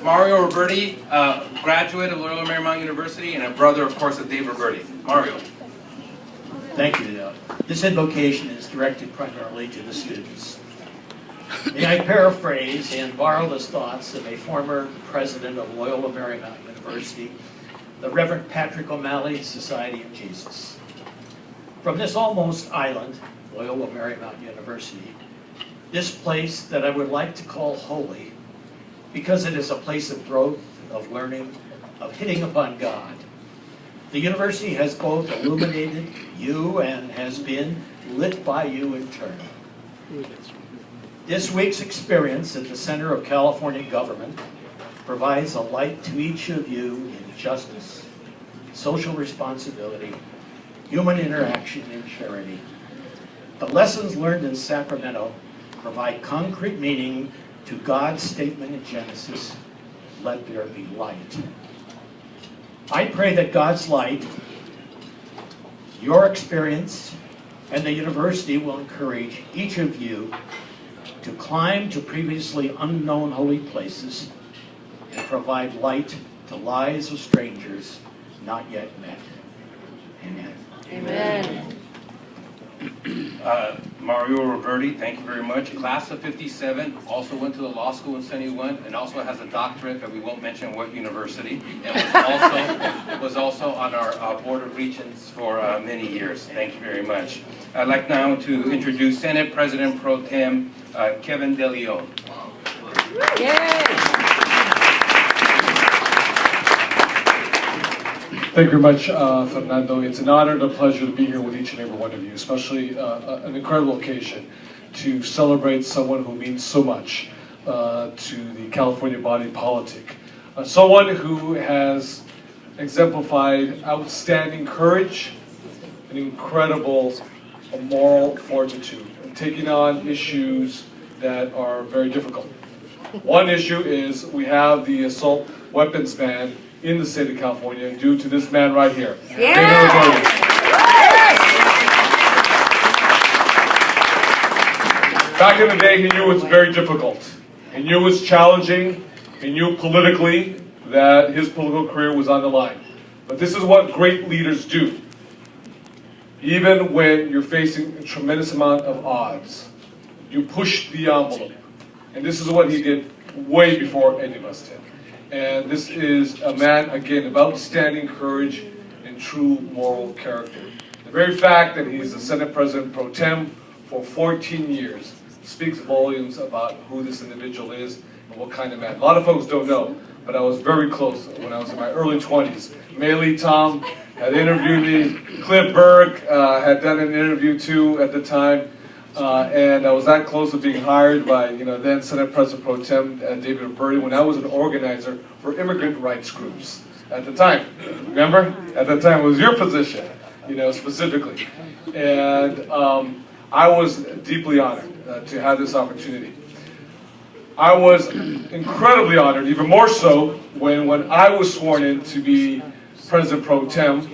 Mario Roberti, graduate of Loyola Marymount University and a brother, of course, of Dave Roberti. Mario. Thank you. This invocation is directed primarily to the students. May I paraphrase and borrow the thoughts of a former president of Loyola Marymount University, the Reverend Patrick O'Malley, Society of Jesus. From this almost island, Loyola Marymount University, this place that I would like to call holy, because it is a place of growth, of learning, of hitting upon God. The university has both illuminated you and has been lit by you in turn. This week's experience at the center of California government provides a light to each of you in justice, social responsibility, human interaction, and charity. The lessons learned in Sacramento provide concrete meaning to God's statement in Genesis, "Let there be light." I pray that God's light, your experience, and the university will encourage each of you to climb to previously unknown holy places and provide light to lives of strangers not yet met. Amen. Amen. Mario Roberti, thank you very much. Class of 57, also went to the law school in San Juan, and also has a doctorate that we won't mention what university, and was also on our Board of Regents for many years. Thank you very much. I'd like now to introduce Senate President Pro Tem Kevin De Leon. Yay! Thank you very much, Fernando. It's an honor and a pleasure to be here with each and every one of you, especially an incredible occasion to celebrate someone who means so much to the California body politic. Someone who has exemplified outstanding courage and incredible moral fortitude in taking on issues that are very difficult. One issue is we have the assault weapons ban in the state of California due to this man right here. Yeah. Back in the day, he knew it was very difficult. He knew it was challenging. He knew politically that his political career was on the line. But this is what great leaders do. Even when you're facing a tremendous amount of odds, you push the envelope. And this is what he did way before any of us did. And this is a man, again, of outstanding courage and true moral character. The very fact that he's the Senate President Pro Tem for 14 years speaks volumes about who this individual is and what kind of man. A lot of folks don't know, but I was very close when I was in my early 20s. Maylee Tom had interviewed me. Cliff Berg had done an interview too at the time. And I was that close to being hired by, then Senate President Pro Tem David Roberti when I was an organizer for immigrant rights groups at the time. Remember? At the time, it was your position, specifically. And I was deeply honored to have this opportunity. I was incredibly honored, even more so, when I was sworn in to be President Pro Tem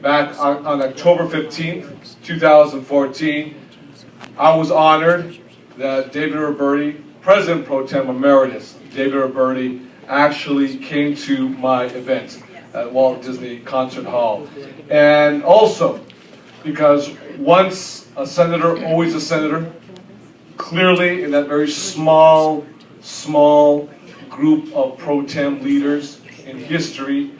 back on October 15th, 2014. I was honored that David Roberti, President Pro Tem Emeritus David Roberti, actually came to my event at Walt Disney Concert Hall. And also, because once a senator, always a senator, clearly in that very small group of pro tem leaders in history,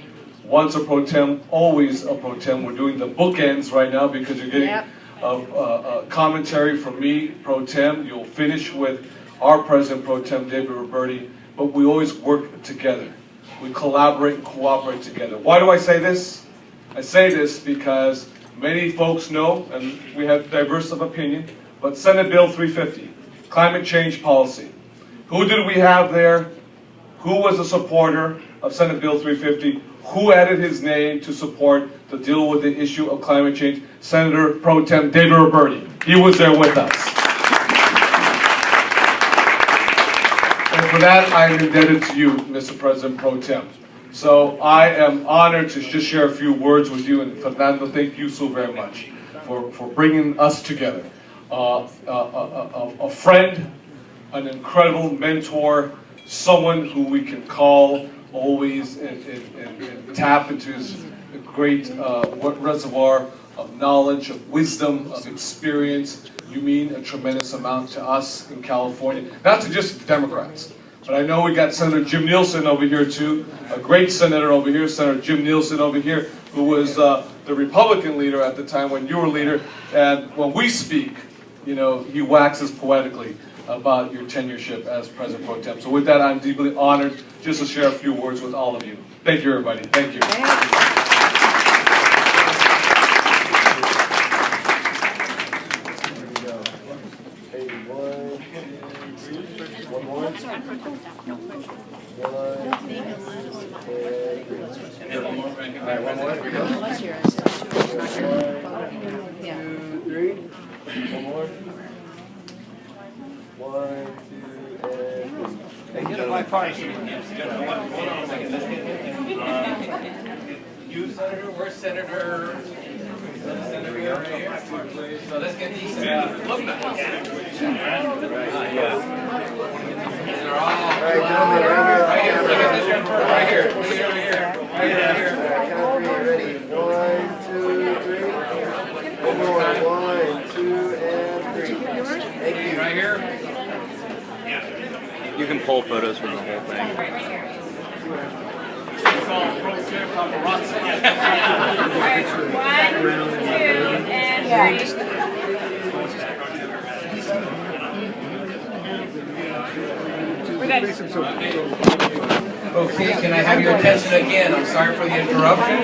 once a pro tem, always a pro tem. We're doing the bookends right now because you're getting commentary from me, Pro Tem. You'll finish with our President Pro Tem, David Roberti, but we always work together. We collaborate and cooperate together. Why do I say this? I say this because many folks know, and we have diverse of opinion, but Senate Bill 350, climate change policy. Who did we have there? Who was a supporter of Senate Bill 350? Who added his name to support to deal with the issue of climate change? Senator Pro Tem David Roberti. He was there with us. And for that, I am indebted to you, Mr. President Pro Tem. So I am honored to just share a few words with you. And Fernando, thank you so very much for bringing us together. A friend, an incredible mentor, someone who we can call always and tap into his great reservoir of knowledge, of wisdom, of experience. You mean a tremendous amount to us in California, not to just Democrats. But I know we got Senator Jim Nielsen over here too, a great senator over here, Senator Jim Nielsen over here, who was the Republican leader at the time when you were leader. And when we speak, you know, he waxes poetically about your tenureship as President Pro Tem. So with that, I'm deeply honored just to share a few words with all of you. Thank you, everybody. Thank you. You, Senator, we're Senator. Senator right here. So let's get these look back. They're all right here. Look at this one right here. Look at over here. Right here. Ready? 1, 2, 3. One more. 1, 2, and 3. Thank you. Right here. You can pull photos from the whole thing. It's all pro tip paparazzi. 1, 2, and 3. Okay, can I have your attention again? I'm sorry for the interruption.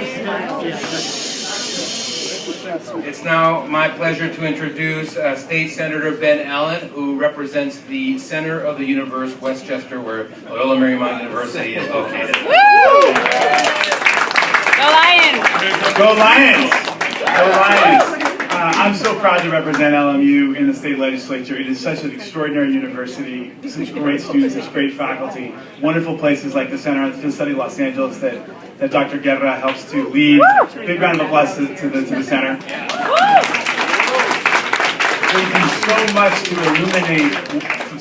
It's now my pleasure to introduce State Senator Ben Allen, who represents the center of the universe, Westchester, where Loyola Marymount University is located. Woo! Go Lions! Go Lions! Go Lions! I'm so proud to represent LMU in the state legislature. It is such an extraordinary university, such great students, such great faculty, wonderful places like the Center for the Study of Los Angeles that Dr. Guerra helps to lead. Big round of applause to the center. They do so much to illuminate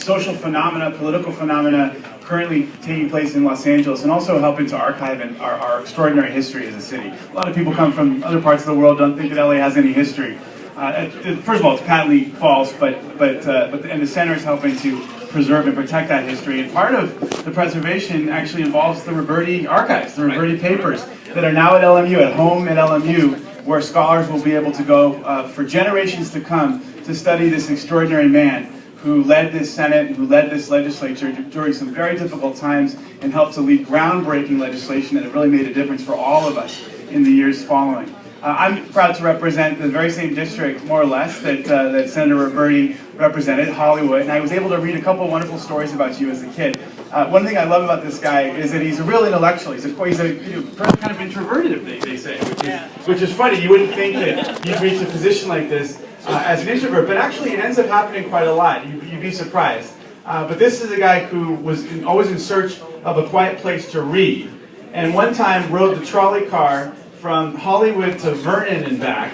social phenomena, political phenomena currently taking place in Los Angeles, and also helping to archive our extraordinary history as a city. A lot of people come from other parts of the world, don't think that LA has any history. First of all, it's patently false, and the center is helping to preserve and protect that history. And part of the preservation actually involves the Roberti archives, the Roberti papers that are now at LMU, at home at LMU, where scholars will be able to go for generations to come to study this extraordinary man who led this Senate, who led this legislature during some very difficult times and helped to lead groundbreaking legislation that have really made a difference for all of us in the years following. I'm proud to represent the very same district, more or less, that Senator Roberti represented, Hollywood, and I was able to read a couple of wonderful stories about you as a kid. One thing I love about this guy is that he's a real intellectual. He's a kind of introverted, they say, which is funny. You wouldn't think that you'd reach a position like this as an introvert, but actually it ends up happening quite a lot. You'd be surprised. But this is a guy who was always in search of a quiet place to read, and one time rode the trolley car from Hollywood to Vernon and back,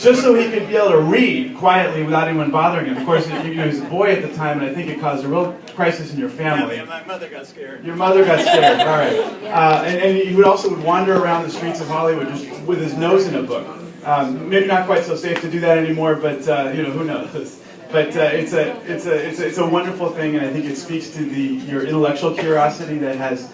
just so he could be able to read quietly without anyone bothering him. Of course, he was a boy at the time, and I think it caused a real crisis in your family. Yeah, my mother got scared. Your mother got scared, all right. And he would wander around the streets of Hollywood just with his nose in a book. Maybe not quite so safe to do that anymore, but who knows. But it's a wonderful thing, and I think it speaks to your intellectual curiosity that has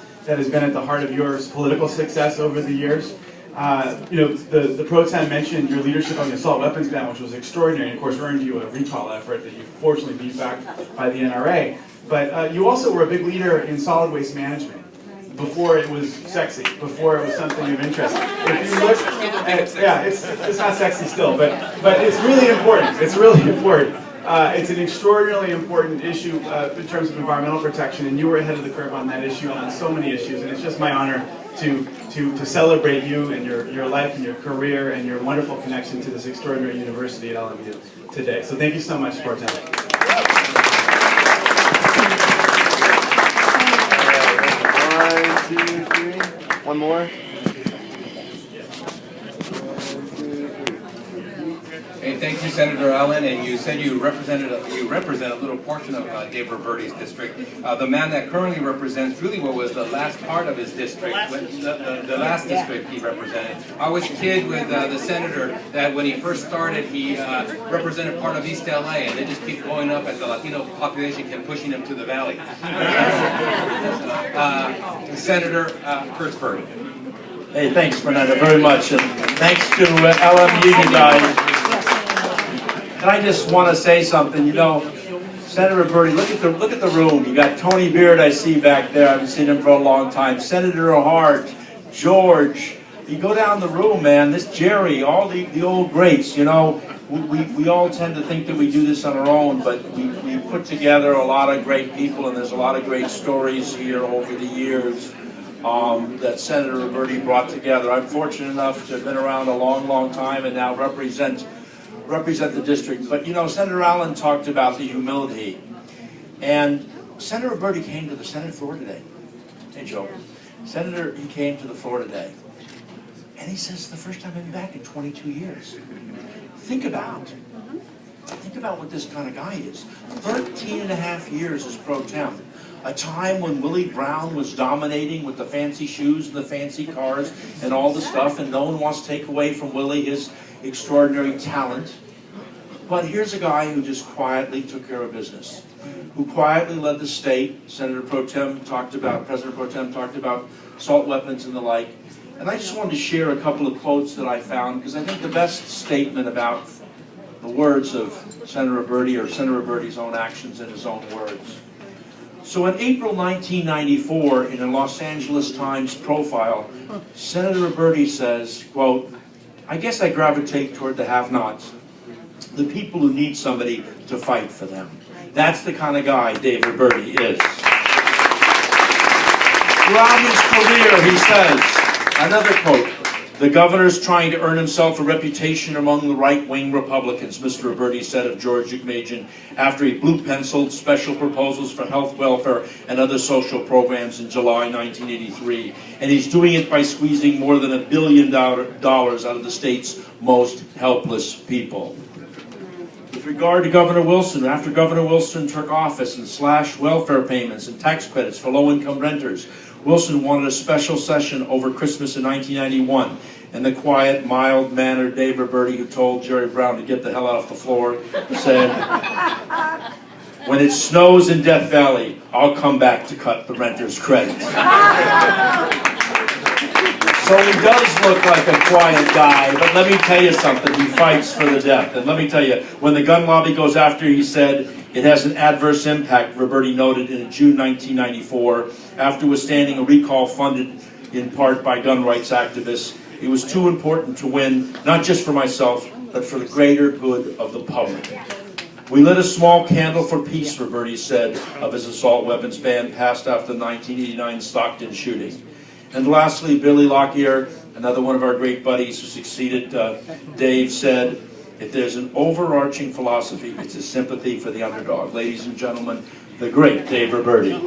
been at the heart of your political success over the years. The Pro Tem mentioned your leadership on the assault weapons ban, which was extraordinary, and of course earned you a recall effort that you fortunately beat back by the NRA. But you also were a big leader in solid waste management before it was sexy, before it was something of interest. If you look at, it's not sexy still, but it's really important. It's really important. It's an extraordinarily important issue in terms of environmental protection, and you were ahead of the curve on that issue and on so many issues, and it's just my honor to celebrate you and your life and your career and your wonderful connection to this extraordinary university at LMU today. So thank you so much for attending. 1, 2, 3. One more. 1, 2, 3. Hey, And thank you, Senator Allen. And you said you represent a little portion of Dave Roberti's district. The man that currently represents really what was the last part of his district, the last district he represented. I always kid with the senator that when he first started, he represented part of East LA, and they just keep going up as the Latino population kept pushing him to the valley. Senator Kurtzberg. Hey, thanks, Fernando, very much, and thanks to LMU, you guys. And I just want to say something. You know, Senator Roberti, look at the room. You got Tony Beard, I see back there. I haven't seen him for a long time. Senator Hart, George. You go down the room, man. This Jerry, all the old greats. You know, we all tend to think that we do this on our own, but we put together a lot of great people, and there's a lot of great stories here over the years. That Senator Roberti brought together. I'm fortunate enough to have been around a long, long time and now represent the district. But you know, Senator Allen talked about the humility. And Senator Roberti came to the Senate floor today. Hey, Joe. Senator, he came to the floor today. And he says, the first time I've been back in 22 years. Think about what this kind of guy is. 13 and a half years as pro tem. A time when Willie Brown was dominating with the fancy shoes and the fancy cars and all the stuff, and no one wants to take away from Willie his extraordinary talent. But here's a guy who just quietly took care of business, who quietly led the state. President Pro Tem talked about assault weapons and the like. And I just wanted to share a couple of quotes that I found, because I think the best statement about the words of Senator Roberti, or Senator Roberti's own actions in his own words. So in April 1994, in a Los Angeles Times profile, Senator Roberti says, quote, I guess I gravitate toward the have-nots, the people who need somebody to fight for them. That's the kind of guy Dave Roberti is. Throughout his career, he says, another quote, the governor's trying to earn himself a reputation among the right-wing Republicans, Mr. Roberti said of George Uchmajian after he blue-penciled special proposals for health, welfare, and other social programs in July 1983. And he's doing it by squeezing more than $1 billion out of the state's most helpless people. With regard to Governor Wilson, after Governor Wilson took office and slashed welfare payments and tax credits for low-income renters, Wilson wanted a special session over Christmas in 1991, and the quiet, mild-mannered Dave Roberti, who told Jerry Brown to get the hell off the floor, said, when it snows in Death Valley, I'll come back to cut the renters' credit. So he does look like a quiet guy, but let me tell you something, he fights for the death. And let me tell you, when the gun lobby goes after, he said, it has an adverse impact, Roberti noted in June 1994, after withstanding a recall funded in part by gun rights activists. It was too important to win, not just for myself, but for the greater good of the public. We lit a small candle for peace, Roberti said of his assault weapons ban passed after the 1989 Stockton shooting. And lastly, Billy Lockyer, another one of our great buddies who succeeded Dave, said, if there's an overarching philosophy, it's a sympathy for the underdog. Ladies and gentlemen, the great Dave Roberti.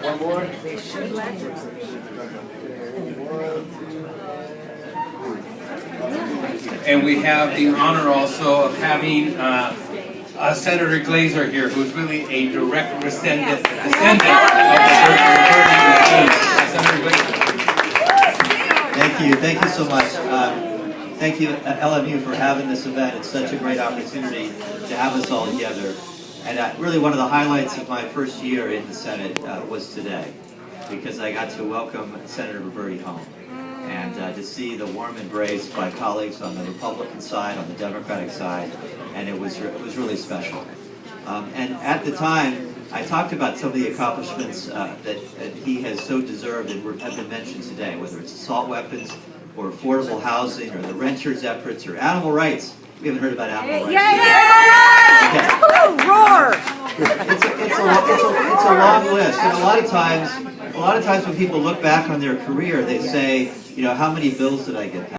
One more. And we have the honor also of having Senator Glazer here, who's really a direct descendant of the Senator Glazer. Thank you so much. Thank you, LMU, for having this event. It's such a great opportunity to have us all together. And really one of the highlights of my first year in the Senate was today, because I got to welcome Senator Roberti home. And to see the warm embrace by colleagues on the Republican side, on the Democratic side, and it was really special. And at the time, I talked about some of the accomplishments that he has so deserved and have been mentioned today, whether it's assault weapons, or affordable housing, or the renters' efforts, or animal rights. We haven't heard about animal rights. Okay. Roar! It's a long list, and a lot of times a lot of times when people look back on their career, they say, you know, how many bills did I get passed?